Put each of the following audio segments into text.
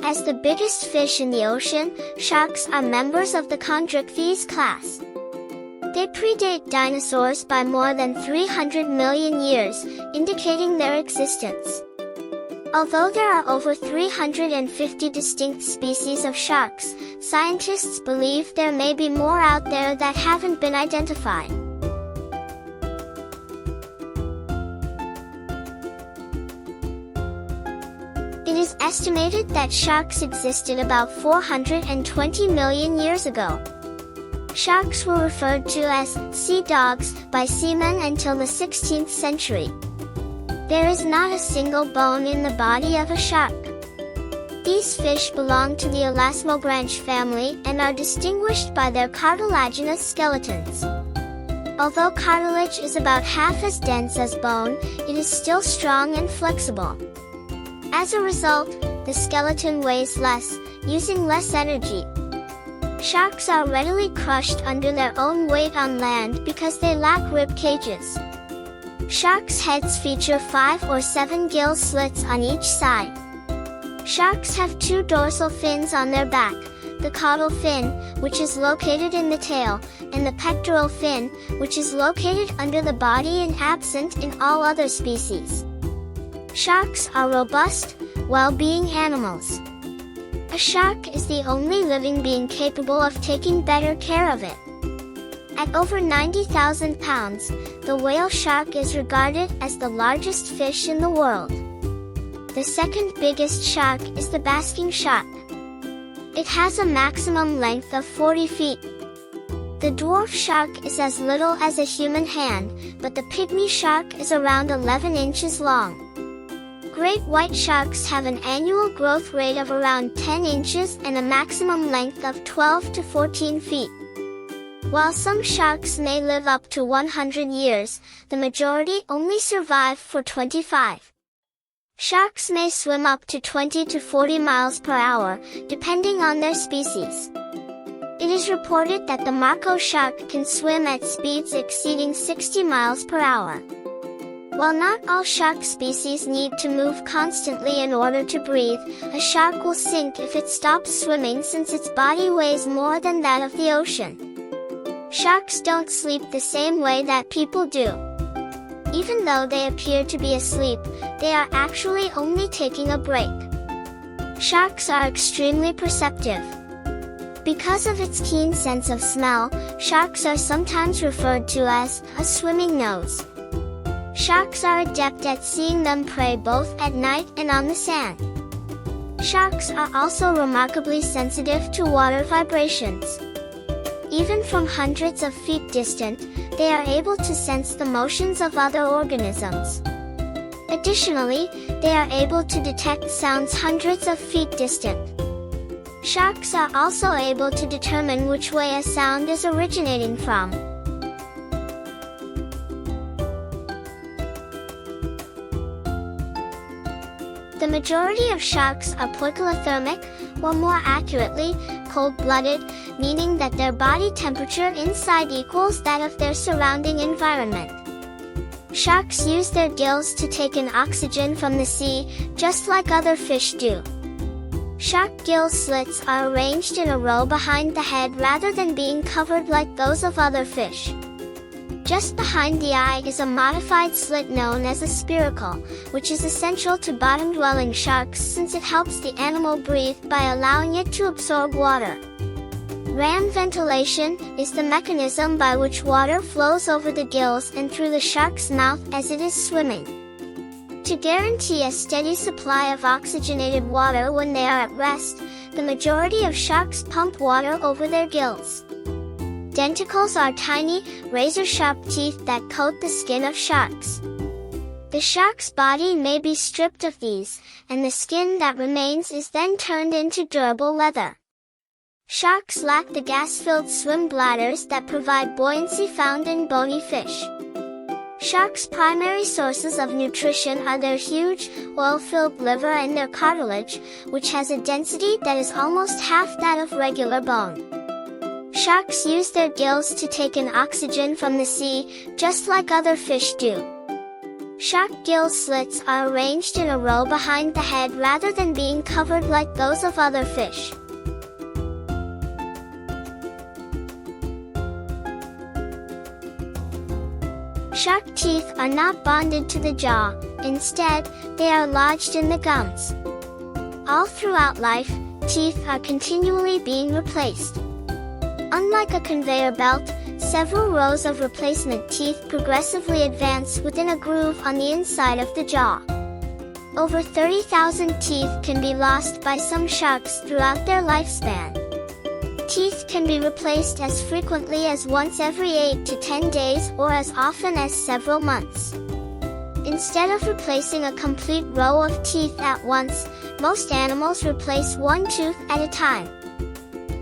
As the biggest fish in the ocean, sharks are members of the chondrichthyes class. They predate dinosaurs by more than 300 million years, indicating their existence. Although there are over 350 distinct species of sharks, scientists believe there may be more out there that haven't been identified. It is estimated that sharks existed about 420 million years ago. Sharks were referred to as sea dogs by seamen until the 16th century. There is not a single bone in the body of a shark. These fish belong to the elasmobranch family and are distinguished by their cartilaginous skeletons. Although cartilage is about half as dense as bone, it is still strong and flexible. As a result, the skeleton weighs less, using less energy. Sharks are readily crushed under their own weight on land because they lack rib cages. Sharks' heads feature 5 or 7 gill slits on each side. Sharks have 2 dorsal fins on their back, the caudal fin, which is located in the tail, and the pectoral fin, which is located under the body and absent in all other species. Sharks are robust, well-being animals. A shark is the only living being capable of taking better care of it. At over 90,000 pounds, the whale shark is regarded as the largest fish in the world. The second biggest shark is the basking shark. It has a maximum length of 40 feet. The dwarf shark is as little as a human hand, but the pygmy shark is around 11 inches long. Great white sharks have an annual growth rate of around 10 inches and a maximum length of 12 to 14 feet. While some sharks may live up to 100 years, the majority only survive for 25. Sharks may swim up to 20 to 40 miles per hour, depending on their species. It is reported that the mako shark can swim at speeds exceeding 60 miles per hour. While not all shark species need to move constantly in order to breathe, a shark will sink if it stops swimming since its body weighs more than that of the ocean. Sharks don't sleep the same way that people do. Even though they appear to be asleep, they are actually only taking a break. Sharks are extremely perceptive. Because of its keen sense of smell, sharks are sometimes referred to as a swimming nose. Sharks are adept at seeing them prey both at night and on the sand. Sharks are also remarkably sensitive to water vibrations. Even from hundreds of feet distant, they are able to sense the motions of other organisms. Additionally, they are able to detect sounds hundreds of feet distant. Sharks are also able to determine which way a sound is originating from. The majority of sharks are poikilothermic, or more accurately, cold-blooded, meaning that their body temperature inside equals that of their surrounding environment. Sharks use their gills to take in oxygen from the sea, just like other fish do. Shark gill slits are arranged in a row behind the head rather than being covered like those of other fish. Just behind the eye is a modified slit known as a spiracle, which is essential to bottom-dwelling sharks since it helps the animal breathe by allowing it to absorb water. Ram ventilation is the mechanism by which water flows over the gills and through the shark's mouth as it is swimming. To guarantee a steady supply of oxygenated water when they are at rest, the majority of sharks pump water over their gills. Denticles are tiny, razor-sharp teeth that coat the skin of sharks. The shark's body may be stripped of these, and the skin that remains is then turned into durable leather. Sharks lack the gas-filled swim bladders that provide buoyancy found in bony fish. Sharks' primary sources of nutrition are their huge, oil-filled liver and their cartilage, which has a density that is almost half that of regular bone. Sharks use their gills to take in oxygen from the sea, just like other fish do. Shark gill slits are arranged in a row behind the head rather than being covered like those of other fish. Shark teeth are not bonded to the jaw, instead, they are lodged in the gums. All throughout life, teeth are continually being replaced. Unlike a conveyor belt, several rows of replacement teeth progressively advance within a groove on the inside of the jaw. Over 30,000 teeth can be lost by some sharks throughout their lifespan. Teeth can be replaced as frequently as once every 8 to 10 days or as often as several months. Instead of replacing a complete row of teeth at once, most animals replace one tooth at a time.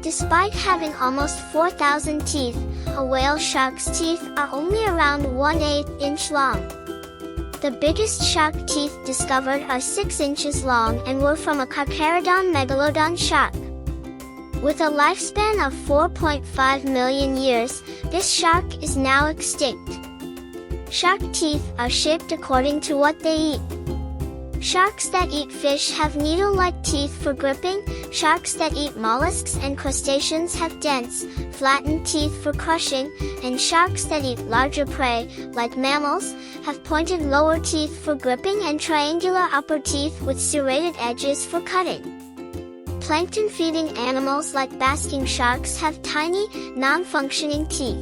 Despite having almost 4,000 teeth, a whale shark's teeth are only around 1/8 inch long. The biggest shark teeth discovered are 6 inches long and were from a Carcharodon megalodon shark. With a lifespan of 4.5 million years, this shark is now extinct. Shark teeth are shaped according to what they eat. Sharks that eat fish have needle-like teeth for gripping, sharks that eat mollusks and crustaceans have dense, flattened teeth for crushing, and sharks that eat larger prey, like mammals, have pointed lower teeth for gripping and triangular upper teeth with serrated edges for cutting. Plankton-feeding animals like basking sharks have tiny, non-functioning teeth.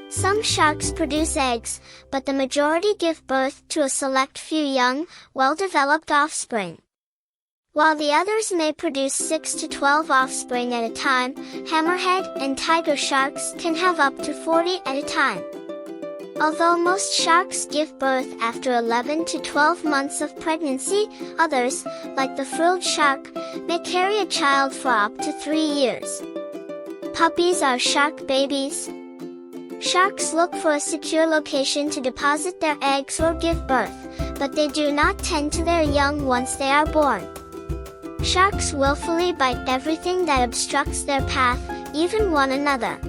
Some sharks produce eggs, but the majority give birth to a select few young, well-developed offspring. While the others may produce 6 to 12 offspring at a time, hammerhead and tiger sharks can have up to 40 at a time. Although most sharks give birth after 11 to 12 months of pregnancy, others, like the frilled shark, may carry a child for up to 3 years. Puppies are shark babies. Sharks look for a secure location to deposit their eggs or give birth, but they do not tend to their young once they are born. Sharks willfully bite everything that obstructs their path, even one another.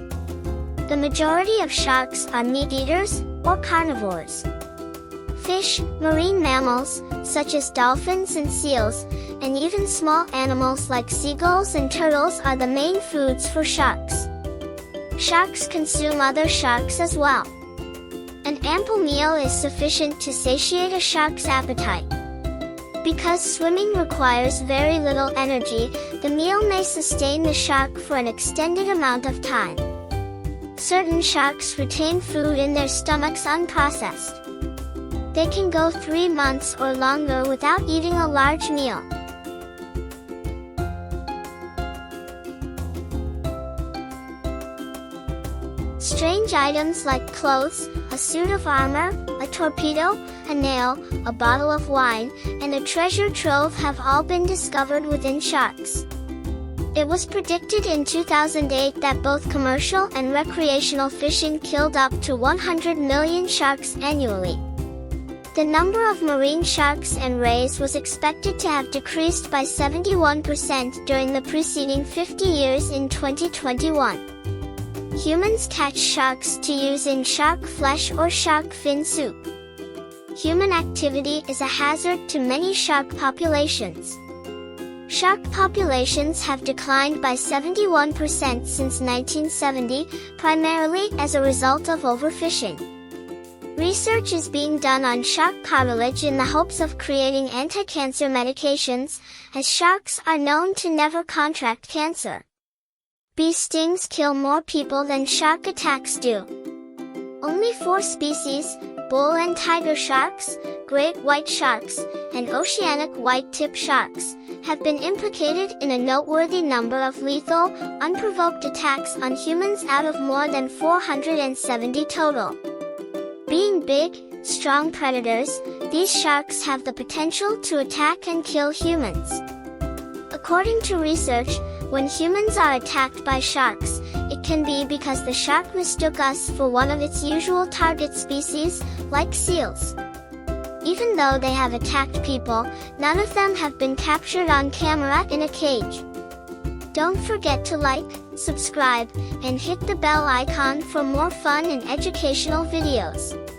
The majority of sharks are meat-eaters, or carnivores. Fish, marine mammals, such as dolphins and seals, and even small animals like seagulls and turtles are the main foods for sharks. Sharks consume other sharks as well. An ample meal is sufficient to satiate a shark's appetite. Because swimming requires very little energy, the meal may sustain the shark for an extended amount of time. Certain sharks retain food in their stomachs unprocessed. They can go 3 months or longer without eating a large meal. Strange items like clothes, a suit of armor, a torpedo, a nail, a bottle of wine, and a treasure trove have all been discovered within sharks. It was predicted in 2008 that both commercial and recreational fishing killed up to 100 million sharks annually. The number of marine sharks and rays was expected to have decreased by 71% during the preceding 50 years in 2021. Humans catch sharks to use in shark flesh or shark fin soup. Human activity is a hazard to many shark populations. Shark populations have declined by 71% since 1970, primarily as a result of overfishing. Research is being done on shark cartilage in the hopes of creating anti-cancer medications, as sharks are known to never contract cancer. Bee stings kill more people than shark attacks do. Only 4 species, bull and tiger sharks, great white sharks, and oceanic white-tip sharks, have been implicated in a noteworthy number of lethal, unprovoked attacks on humans out of more than 470 total. Being big, strong predators, these sharks have the potential to attack and kill humans. According to research, when humans are attacked by sharks, it can be because the shark mistook us for one of its usual target species, like seals. Even though they have attacked people, none of them have been captured on camera in a cage. Don't forget to like, subscribe, and hit the bell icon for more fun and educational videos.